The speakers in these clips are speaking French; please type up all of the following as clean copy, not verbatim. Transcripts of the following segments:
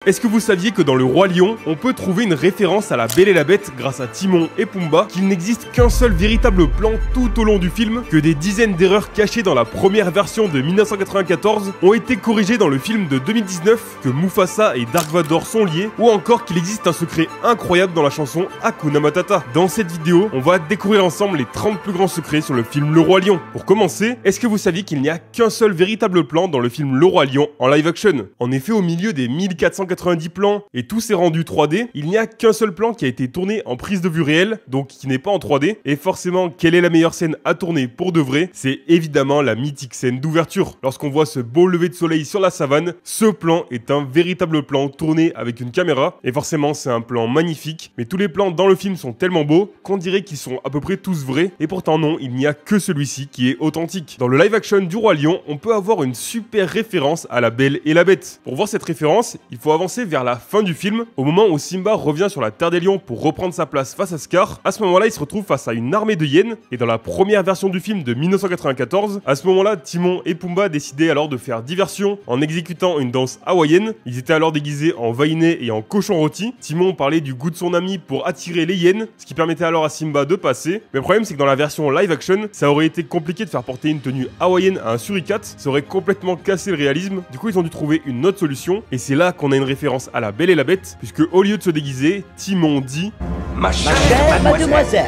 Est-ce que vous saviez que dans le Roi Lion, on peut trouver une référence à la Belle et la Bête grâce à Timon et Pumba, qu'il n'existe qu'un seul véritable plan tout au long du film, que des dizaines d'erreurs cachées dans la première version de 1994 ont été corrigées dans le film de 2019, que Mufasa et Dark Vador sont liés, ou encore qu'il existe un secret incroyable dans la chanson Hakuna Matata. Dans cette vidéo, on va découvrir ensemble les 30 plus grands secrets sur le film Le Roi Lion. Pour commencer, est-ce que vous saviez qu'il n'y a qu'un seul véritable plan dans le film Le Roi Lion en live action? En effet, au milieu des 1490 plans et tous est rendu 3D, il n'y a qu'un seul plan qui a été tourné en prise de vue réelle, donc qui n'est pas en 3D. Et forcément, quelle est la meilleure scène à tourner pour de vrai? C'est évidemment la mythique scène d'ouverture. Lorsqu'on voit ce beau lever de soleil sur la savane, ce plan est un véritable plan tourné avec une caméra. Et forcément, c'est un plan magnifique, mais tous les plans dans le film sont tellement beaux qu'on dirait qu'ils sont à peu près tous vrais. Et pourtant non, il n'y a que celui-ci qui est authentique. Dans le live action du Roi Lion, on peut avoir une super référence à la Belle et la Bête. Pour voir cette référence, il faut avancer vers la fin du film, au moment où Simba revient sur la Terre des Lions pour reprendre sa place face à Scar. À ce moment-là, il se retrouve face à une armée de hyènes, et dans la première version du film de 1994, à ce moment-là, Timon et Pumba décidaient alors de faire diversion en exécutant une danse hawaïenne. Ils étaient alors déguisés en vaïné et en cochon rôti. Timon parlait du goût de son ami pour attirer les hyènes, ce qui permettait alors à Simba de passer. Mais le problème, c'est que dans la version live action, ça aurait été compliqué de faire porter une tenue hawaïenne à un suricate, ça aurait complètement cassé le réalisme. Du coup, ils ont dû trouver une autre solution, et c'est là qu'on a une référence à la Belle et la Bête, puisque au lieu de se déguiser, Timon dit « Ma chère mademoiselle,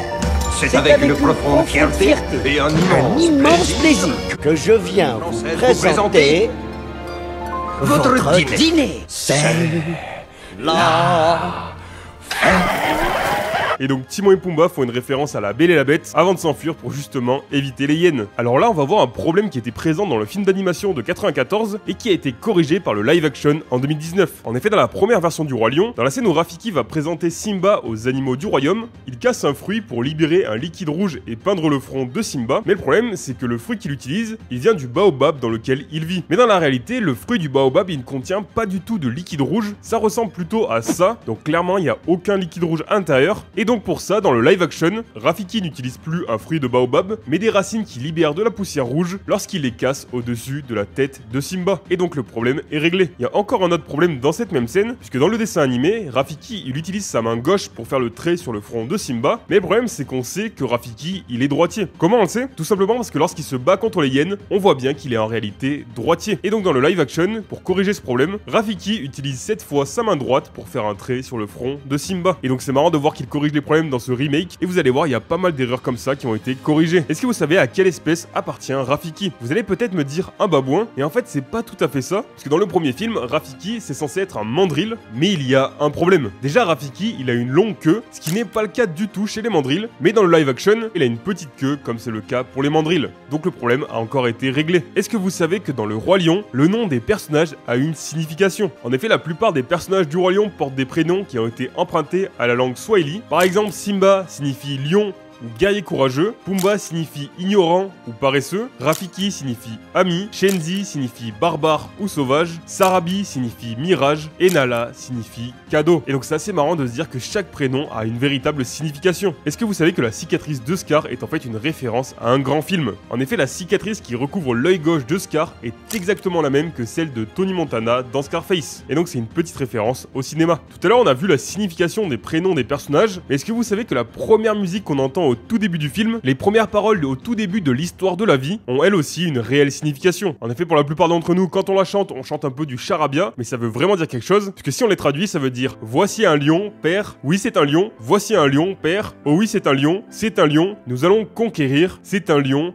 c'est avec une profonde fierté et un immense plaisir que je viens vous présenter votre dîner. C'est la fête. » Et donc Timon et Pumba font une référence à la Belle et la Bête avant de s'enfuir pour justement éviter les hyènes. Alors là, on va voir un problème qui était présent dans le film d'animation de 94 et qui a été corrigé par le live action en 2019. En effet, dans la première version du Roi Lion, dans la scène où Rafiki va présenter Simba aux animaux du royaume, il casse un fruit pour libérer un liquide rouge et peindre le front de Simba. Mais le problème, c'est que le fruit qu'il utilise, il vient du baobab dans lequel il vit. Mais dans la réalité, le fruit du baobab, il ne contient pas du tout de liquide rouge, ça ressemble plutôt à ça. Donc clairement, il n'y a aucun liquide rouge intérieur. Et donc pour ça, dans le live action, Rafiki n'utilise plus un fruit de baobab, mais des racines qui libèrent de la poussière rouge lorsqu'il les casse au-dessus de la tête de Simba. Et donc le problème est réglé. Il y a encore un autre problème dans cette même scène, puisque dans le dessin animé, Rafiki, il utilise sa main gauche pour faire le trait sur le front de Simba, mais le problème c'est qu'on sait que Rafiki, il est droitier. Comment on le sait? Tout simplement parce que lorsqu'il se bat contre les hyènes, on voit bien qu'il est en réalité droitier. Et donc dans le live action, pour corriger ce problème, Rafiki utilise cette fois sa main droite pour faire un trait sur le front de Simba. Et donc c'est marrant de voir qu'il corrige les problèmes dans ce remake, et vous allez voir, il y a pas mal d'erreurs comme ça qui ont été corrigées. Est-ce que vous savez à quelle espèce appartient Rafiki? Vous allez peut-être me dire un babouin, et en fait c'est pas tout à fait ça, parce que dans le premier film, Rafiki c'est censé être un mandrill, mais il y a un problème. Déjà Rafiki, il a une longue queue, ce qui n'est pas le cas du tout chez les mandrills, mais dans le live action, il a une petite queue comme c'est le cas pour les mandrills. Donc le problème a encore été réglé. Est-ce que vous savez que dans le Roi Lion, le nom des personnages a une signification? En effet, la plupart des personnages du Roi Lion portent des prénoms qui ont été empruntés à la langue swahili. Par exemple, Simba signifie lion ou guerrier courageux, Pumba signifie ignorant ou paresseux, Rafiki signifie ami, Shenzi signifie barbare ou sauvage, Sarabi signifie mirage, et Nala signifie cadeau. Et donc c'est assez marrant de se dire que chaque prénom a une véritable signification. Est-ce que vous savez que la cicatrice de Scar est en fait une référence à un grand film? En effet, la cicatrice qui recouvre l'œil gauche de Scar est exactement la même que celle de Tony Montana dans Scarface. Et donc c'est une petite référence au cinéma. Tout à l'heure on a vu la signification des prénoms des personnages, mais est-ce que vous savez que la première musique qu'on entend au tout début du film, les premières paroles au tout début de l'histoire de la vie ont elles aussi une réelle signification. En effet, pour la plupart d'entre nous, quand on chante un peu du charabia, mais ça veut vraiment dire quelque chose, puisque si on les traduit, ça veut dire voici un lion, père, oui c'est un lion, voici un lion, père, oh oui c'est un lion, nous allons conquérir, c'est un lion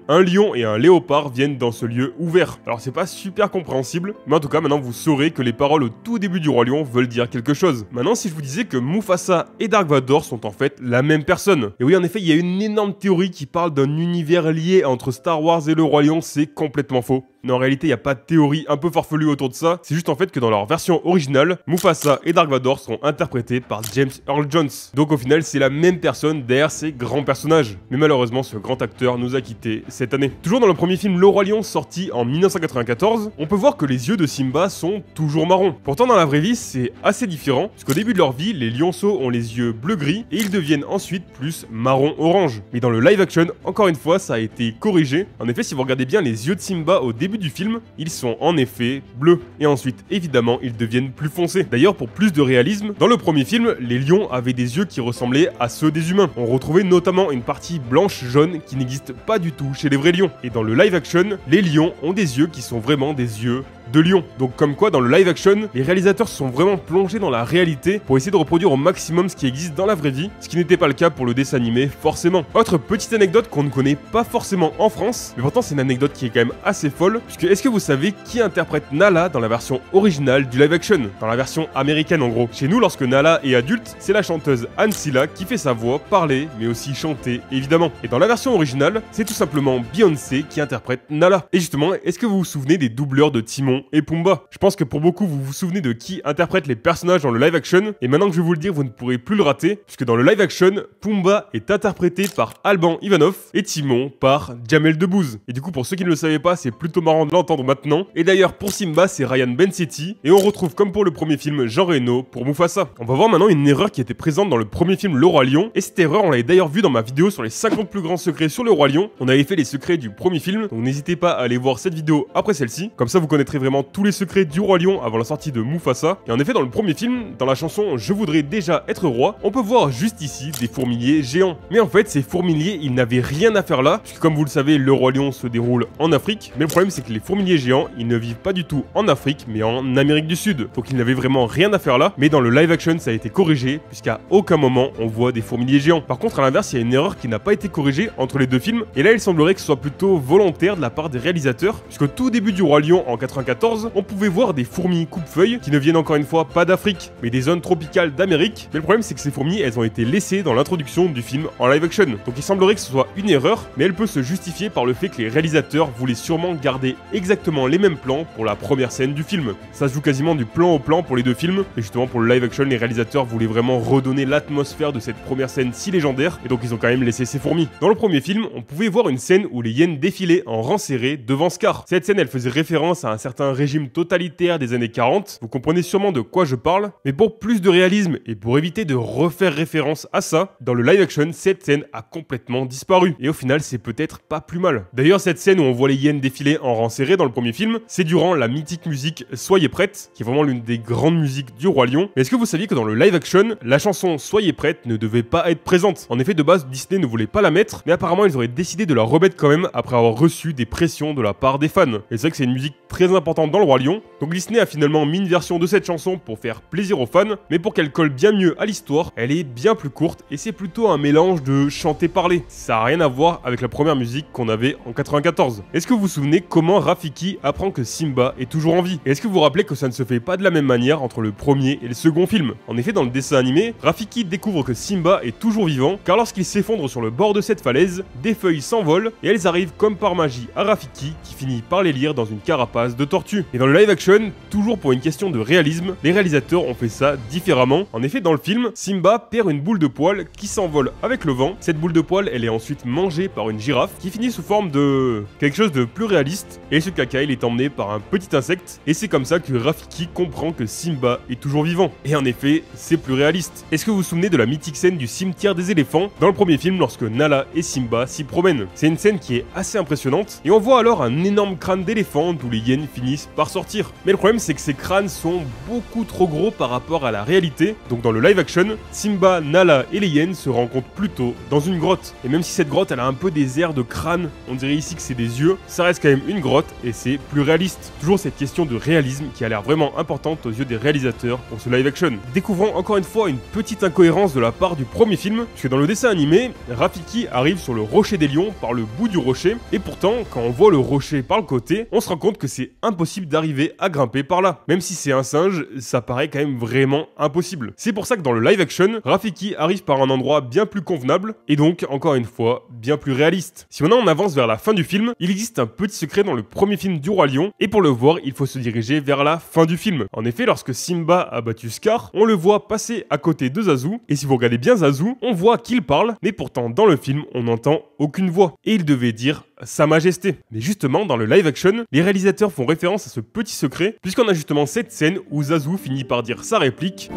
et un léopard viennent dans ce lieu ouvert. Alors c'est pas super compréhensible, mais en tout cas maintenant vous saurez que les paroles au tout début du Roi Lion veulent dire quelque chose. Maintenant, si je vous disais que Mufasa et Dark Vador sont en fait la même personne, et oui en effet il y a une énorme théorie qui parle d'un univers lié entre Star Wars et le Roi Lion, c'est complètement faux. Mais en réalité, il n'y a pas de théorie un peu farfelue autour de ça, c'est juste en fait que dans leur version originale, Mufasa et Dark Vador sont interprétés par James Earl Jones. Donc au final, c'est la même personne derrière ces grands personnages. Mais malheureusement, ce grand acteur nous a quittés cette année. Toujours dans le premier film Le Roi Lion, sorti en 1994, on peut voir que les yeux de Simba sont toujours marrons. Pourtant, dans la vraie vie, c'est assez différent, puisqu'au début de leur vie, les lionceaux ont les yeux bleu-gris, et ils deviennent ensuite plus marron-orange. Mais dans le live action, encore une fois, ça a été corrigé. En effet, si vous regardez bien les yeux de Simba au début début du film, ils sont en effet bleus. Et ensuite, évidemment, ils deviennent plus foncés. D'ailleurs, pour plus de réalisme, dans le premier film, les lions avaient des yeux qui ressemblaient à ceux des humains. On retrouvait notamment une partie blanche-jaune qui n'existe pas du tout chez les vrais lions. Et dans le live action, les lions ont des yeux qui sont vraiment des yeux de lion. Donc comme quoi dans le live action, les réalisateurs se sont vraiment plongés dans la réalité pour essayer de reproduire au maximum ce qui existe dans la vraie vie, ce qui n'était pas le cas pour le dessin animé forcément. Autre petite anecdote qu'on ne connaît pas forcément en France, mais pourtant c'est une anecdote qui est quand même assez folle, puisque est-ce que vous savez qui interprète Nala dans la version originale du live action, dans la version américaine en gros. Chez nous, lorsque Nala est adulte, c'est la chanteuse Anne Silla qui fait sa voix parler, mais aussi chanter évidemment. Et dans la version originale, c'est tout simplement Beyoncé qui interprète Nala. Et justement, est-ce que vous vous souvenez des doubleurs de Timon et Pumba? Je pense que pour beaucoup, vous vous souvenez de qui interprète les personnages dans le live action, et maintenant que je vais vous le dire, vous ne pourrez plus le rater, puisque dans le live action, Pumba est interprété par Alban Ivanov et Timon par Jamel Debbouze. Et du coup, pour ceux qui ne le savaient pas, c'est plutôt marrant de l'entendre maintenant. Et d'ailleurs, pour Simba, c'est Ryan Bensetti, et on retrouve comme pour le premier film Jean Reno pour Mufasa. On va voir maintenant une erreur qui était présente dans le premier film Le Roi Lion, et cette erreur, on l'avait d'ailleurs vue dans ma vidéo sur les 50 plus grands secrets sur le Roi Lion. On avait fait les secrets du premier film, donc n'hésitez pas à aller voir cette vidéo après celle-ci, comme ça vous connaîtrez vraiment tous les secrets du Roi Lion avant la sortie de Mufasa. Et en effet, dans le premier film, dans la chanson Je voudrais déjà être roi, on peut voir juste ici des fourmiliers géants. Mais en fait, ces fourmiliers, ils n'avaient rien à faire là, puisque comme vous le savez, le Roi Lion se déroule en Afrique. Mais le problème, c'est que les fourmiliers géants, ils ne vivent pas du tout en Afrique, mais en Amérique du Sud. Donc ils n'avaient vraiment rien à faire là. Mais dans le live action, ça a été corrigé, puisqu'à aucun moment on voit des fourmiliers géants. Par contre, à l'inverse, il y a une erreur qui n'a pas été corrigée entre les deux films. Et là, il semblerait que ce soit plutôt volontaire de la part des réalisateurs, puisqu'au tout début du Roi Lion en 94, on pouvait voir des fourmis coupe-feuilles qui ne viennent encore une fois pas d'Afrique, mais des zones tropicales d'Amérique. Mais le problème, c'est que ces fourmis, elles ont été laissées dans l'introduction du film en live action. Donc il semblerait que ce soit une erreur, mais elle peut se justifier par le fait que les réalisateurs voulaient sûrement garder exactement les mêmes plans pour la première scène du film. Ça se joue quasiment du plan au plan pour les deux films, et justement pour le live action, les réalisateurs voulaient vraiment redonner l'atmosphère de cette première scène si légendaire, et donc ils ont quand même laissé ces fourmis. Dans le premier film, on pouvait voir une scène où les hyènes défilaient en rang serré devant Scar. Cette scène, elle faisait référence à un certain régime totalitaire des années 40, vous comprenez sûrement de quoi je parle, mais pour plus de réalisme et pour éviter de refaire référence à ça, dans le live action, cette scène a complètement disparu. Et au final, c'est peut-être pas plus mal. D'ailleurs, cette scène où on voit les hyènes défiler en rang serré dans le premier film, c'est durant la mythique musique Soyez prête, qui est vraiment l'une des grandes musiques du Roi Lion. Mais est-ce que vous saviez que dans le live action, la chanson Soyez prête ne devait pas être présente? En effet, de base, Disney ne voulait pas la mettre, mais apparemment, ils auraient décidé de la remettre quand même après avoir reçu des pressions de la part des fans. Et c'est vrai que c'est une musique très importante dans le Roi Lion, donc Disney a finalement mis une version de cette chanson pour faire plaisir aux fans, mais pour qu'elle colle bien mieux à l'histoire, elle est bien plus courte et c'est plutôt un mélange de chanter-parler. Ça n'a rien à voir avec la première musique qu'on avait en 94. Est-ce que vous vous souvenez comment Rafiki apprend que Simba est toujours en vie? Et est-ce que vous vous rappelez que ça ne se fait pas de la même manière entre le premier et le second film? En effet, dans le dessin animé, Rafiki découvre que Simba est toujours vivant, car lorsqu'il s'effondre sur le bord de cette falaise, des feuilles s'envolent et elles arrivent comme par magie à Rafiki, qui finit par les lire dans une carapace de tortue. Et dans le live action, toujours pour une question de réalisme, les réalisateurs ont fait ça différemment. En effet, dans le film, Simba perd une boule de poil qui s'envole avec le vent. Cette boule de poil, elle est ensuite mangée par une girafe qui finit sous forme de quelque chose de plus réaliste. Et ce caca, il est emmené par un petit insecte. Et c'est comme ça que Rafiki comprend que Simba est toujours vivant. Et en effet, c'est plus réaliste. Est-ce que vous vous souvenez de la mythique scène du cimetière des éléphants dans le premier film lorsque Nala et Simba s'y promènent? C'est une scène qui est assez impressionnante. Et on voit alors un énorme crâne d'éléphant d'où les hyènes finissent par sortir. Mais le problème, c'est que ces crânes sont beaucoup trop gros par rapport à la réalité. Donc dans le live action, Simba, Nala et les hyènes se rencontrent plutôt dans une grotte. Et même si cette grotte, elle a un peu des airs de crâne, on dirait ici que c'est des yeux, ça reste quand même une grotte et c'est plus réaliste. Toujours cette question de réalisme qui a l'air vraiment importante aux yeux des réalisateurs pour ce live action. Découvrons encore une fois une petite incohérence de la part du premier film, puisque dans le dessin animé, Rafiki arrive sur le rocher des lions par le bout du rocher, et pourtant, quand on voit le rocher par le côté, on se rend compte que c'est impossible d'arriver à grimper par là. Même si c'est un singe, ça paraît quand même vraiment impossible. C'est pour ça que dans le live action, Rafiki arrive par un endroit bien plus convenable, et donc, encore une fois, bien plus réaliste. Si maintenant on avance vers la fin du film, il existe un petit secret dans le premier film du Roi Lion, et pour le voir, il faut se diriger vers la fin du film. En effet, lorsque Simba a battu Scar, on le voit passer à côté de Zazu, et si vous regardez bien Zazu, on voit qu'il parle, mais pourtant dans le film, on n'entend aucune voix. Et il devait dire Sa Majesté. Mais justement, dans le live action, les réalisateurs font référence à ce petit secret, puisqu'on a justement cette scène où Zazu finit par dire sa réplique.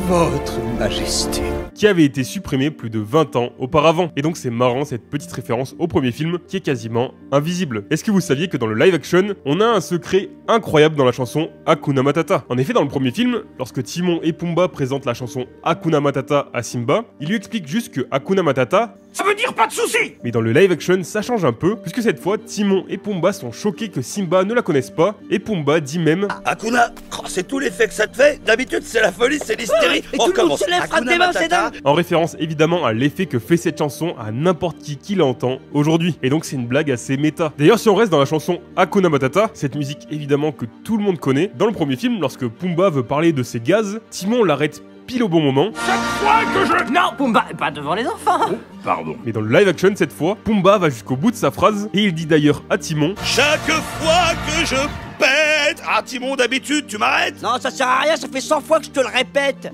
Votre Majesté. Qui avait été supprimé plus de 20 ans auparavant. Et donc c'est marrant cette petite référence au premier film qui est quasiment invisible. Est-ce que vous saviez que dans le live action, on a un secret incroyable dans la chanson Hakuna Matata? En effet, dans le premier film, lorsque Timon et Pumba présentent la chanson Hakuna Matata à Simba, il lui explique juste que Hakuna Matata, ça veut dire pas de soucis. Mais dans le live action, ça change un peu, puisque cette fois, Timon et Pumba sont choqués que Simba ne la connaisse pas, et Pumba dit même Hakuna, c'est tout l'effet que ça te fait. D'habitude, c'est la folie, c'est l'hystérie. Et tout le monde se lève, frappe des mains, c'est dingue. En référence évidemment à l'effet que fait cette chanson à n'importe qui l'entend aujourd'hui. Et donc c'est une blague assez méta. D'ailleurs, si on reste dans la chanson Hakuna Matata, cette musique évidemment que tout le monde connaît, dans le premier film, lorsque Pumba veut parler de ses gaz, Timon l'arrête pile au bon moment. Chaque fois que je... Non, Pumba, pas devant les enfants. Oh, pardon. Mais dans le live action cette fois, Pumba va jusqu'au bout de sa phrase et il dit d'ailleurs à Timon chaque fois que je pète... Ah Timon, d'habitude, tu m'arrêtes? Non, ça sert à rien, ça fait 100 fois que je te le répète.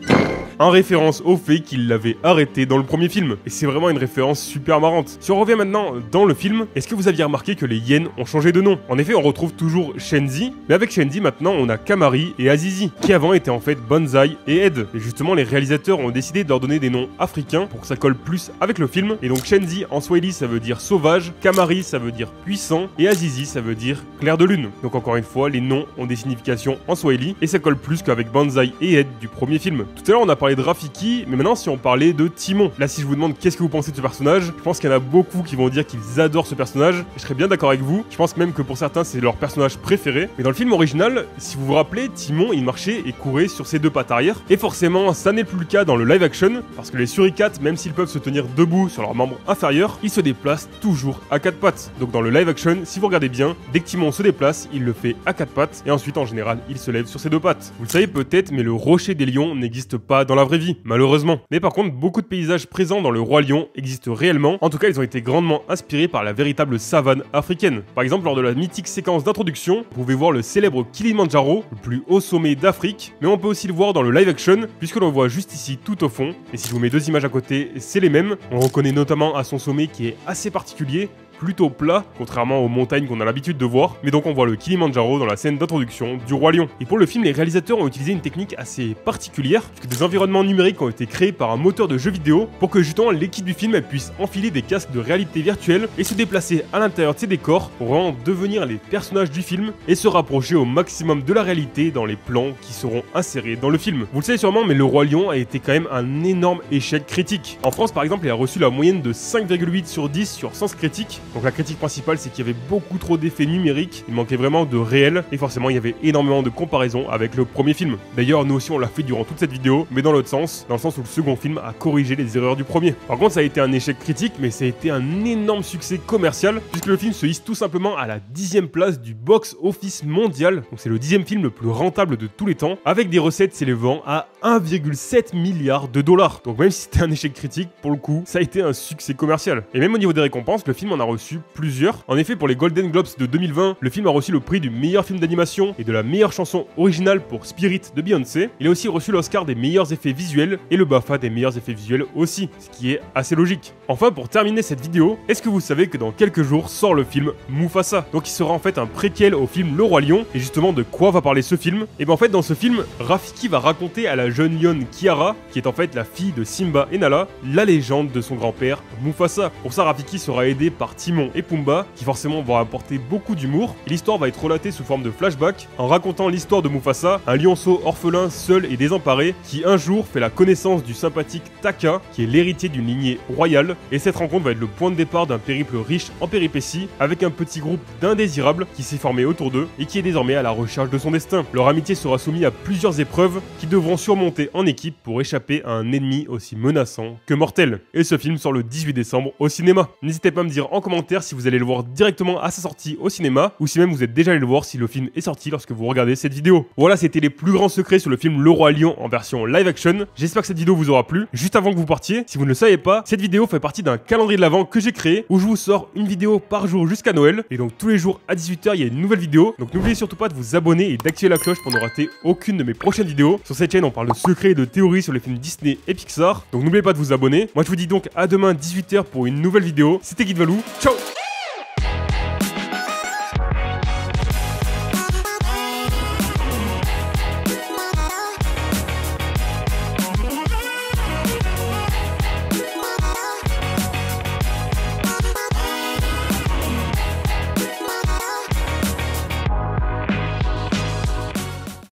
En référence au fait qu'il l'avait arrêté dans le premier film. Et c'est vraiment une référence super marrante. Si on revient maintenant dans le film, est-ce que vous aviez remarqué que les hyènes ont changé de nom? En effet, on retrouve toujours Shenzi, mais avec Shenzi maintenant on a Kamari et Azizi, qui avant étaient en fait Banzai et Ed. Et justement les réalisateurs ont décidé de leur donner des noms africains pour que ça colle plus avec le film. Et donc Shenzi en Swahili ça veut dire sauvage, Kamari ça veut dire puissant, et Azizi ça veut dire clair de lune. Donc encore une fois, les noms ont des significations en Swahili, et ça colle plus qu'avec Banzai et Ed du premier film. Tout à l'heure on a parlé de Rafiki, mais maintenant si on parlait de Timon. Là si je vous demande qu'est-ce que vous pensez de ce personnage, je pense qu'il y en a beaucoup qui vont dire qu'ils adorent ce personnage, et je serais bien d'accord avec vous. Je pense même que pour certains c'est leur personnage préféré. Mais dans le film original, si vous vous rappelez, Timon il marchait et courait sur ses deux pattes arrière, et forcément ça n'est plus le cas dans le live action, parce que les suricates, même s'ils peuvent se tenir debout sur leurs membres inférieurs, ils se déplacent toujours à quatre pattes. Donc dans le live action, si vous regardez bien, dès que Timon se déplace, il le fait à quatre pattes, et ensuite en général il se lève sur ses deux pattes. Vous le savez peut-être, mais le rocher des lions n'existe pas dans la vraie vie, malheureusement. Mais par contre, beaucoup de paysages présents dans le Roi Lion existent réellement. En tout cas, ils ont été grandement inspirés par la véritable savane africaine. Par exemple, lors de la mythique séquence d'introduction, vous pouvez voir le célèbre Kilimandjaro, le plus haut sommet d'Afrique, mais on peut aussi le voir dans le live action, puisque l'on voit juste ici tout au fond. Et si je vous mets deux images à côté, c'est les mêmes. On reconnaît notamment à son sommet qui est assez particulier, plutôt plat, contrairement aux montagnes qu'on a l'habitude de voir, mais donc on voit le Kilimandjaro dans la scène d'introduction du Roi Lion. Et pour le film, les réalisateurs ont utilisé une technique assez particulière, puisque des environnements numériques ont été créés par un moteur de jeu vidéo, pour que justement l'équipe du film puisse enfiler des casques de réalité virtuelle et se déplacer à l'intérieur de ces décors, pour vraiment devenir les personnages du film, et se rapprocher au maximum de la réalité dans les plans qui seront insérés dans le film. Vous le savez sûrement, mais le Roi Lion a été quand même un énorme échec critique. En France par exemple, il a reçu la moyenne de 5,8 sur 10 sur Sens Critique. Donc la critique principale, c'est qu'il y avait beaucoup trop d'effets numériques, il manquait vraiment de réel, et forcément il y avait énormément de comparaisons avec le premier film. D'ailleurs, nous aussi on l'a fait durant toute cette vidéo, mais dans l'autre sens, dans le sens où le second film a corrigé les erreurs du premier. Par contre, ça a été un échec critique, mais ça a été un énorme succès commercial, puisque le film se hisse tout simplement à la 10e place du box-office mondial, donc c'est le 10e film le plus rentable de tous les temps, avec des recettes s'élevant à 1,7 milliard de dollars. Donc même si c'était un échec critique, pour le coup, ça a été un succès commercial. Et même au niveau des récompenses, le film en a reçu plusieurs. En effet, pour les Golden Globes de 2020, le film a reçu le prix du meilleur film d'animation et de la meilleure chanson originale pour Spirit de Beyoncé. Il a aussi reçu l'Oscar des meilleurs effets visuels et le BAFTA des meilleurs effets visuels aussi, ce qui est assez logique. Enfin, pour terminer cette vidéo, est-ce que vous savez que dans quelques jours sort le film Mufasa? Donc il sera en fait un préquel au film Le Roi Lion. Et justement, de quoi va parler ce film? Et bien en fait, dans ce film, Rafiki va raconter à la jeune lionne Kiara, qui est en fait la fille de Simba et Nala, la légende de son grand-père Mufasa. Pour ça, Rafiki sera aidé par Timon et Pumba, qui forcément vont apporter beaucoup d'humour, et l'histoire va être relatée sous forme de flashback, en racontant l'histoire de Mufasa, un lionceau orphelin, seul et désemparé, qui un jour fait la connaissance du sympathique Taka, qui est l'héritier d'une lignée royale, et cette rencontre va être le point de départ d'un périple riche en péripéties, avec un petit groupe d'indésirables qui s'est formé autour d'eux, et qui est désormais à la recherche de son destin. Leur amitié sera soumise à plusieurs épreuves, qui devront surmonter en équipe pour échapper à un ennemi aussi menaçant que mortel. Et ce film sort le 18 décembre au cinéma. N'hésitez pas à me dire en commentaire si vous allez le voir directement à sa sortie au cinéma, ou si même vous êtes déjà allé le voir si le film est sorti lorsque vous regardez cette vidéo. Voilà, c'était les plus grands secrets sur le film Le Roi Lion en version live action. J'espère que cette vidéo vous aura plu. Juste avant que vous partiez, si vous ne le savez pas, cette vidéo fait partie d'un calendrier de l'Avent que j'ai créé, où je vous sors une vidéo par jour jusqu'à Noël, et donc tous les jours à 18 h il y a une nouvelle vidéo. Donc n'oubliez surtout pas de vous abonner et d'activer la cloche pour ne rater aucune de mes prochaines vidéos. Sur cette chaîne, on parle de secrets et de théories sur les films Disney et Pixar, donc n'oubliez pas de vous abonner. Moi je vous dis donc à demain 18 h pour une nouvelle vidéo. C'était Guide Valou, ciao.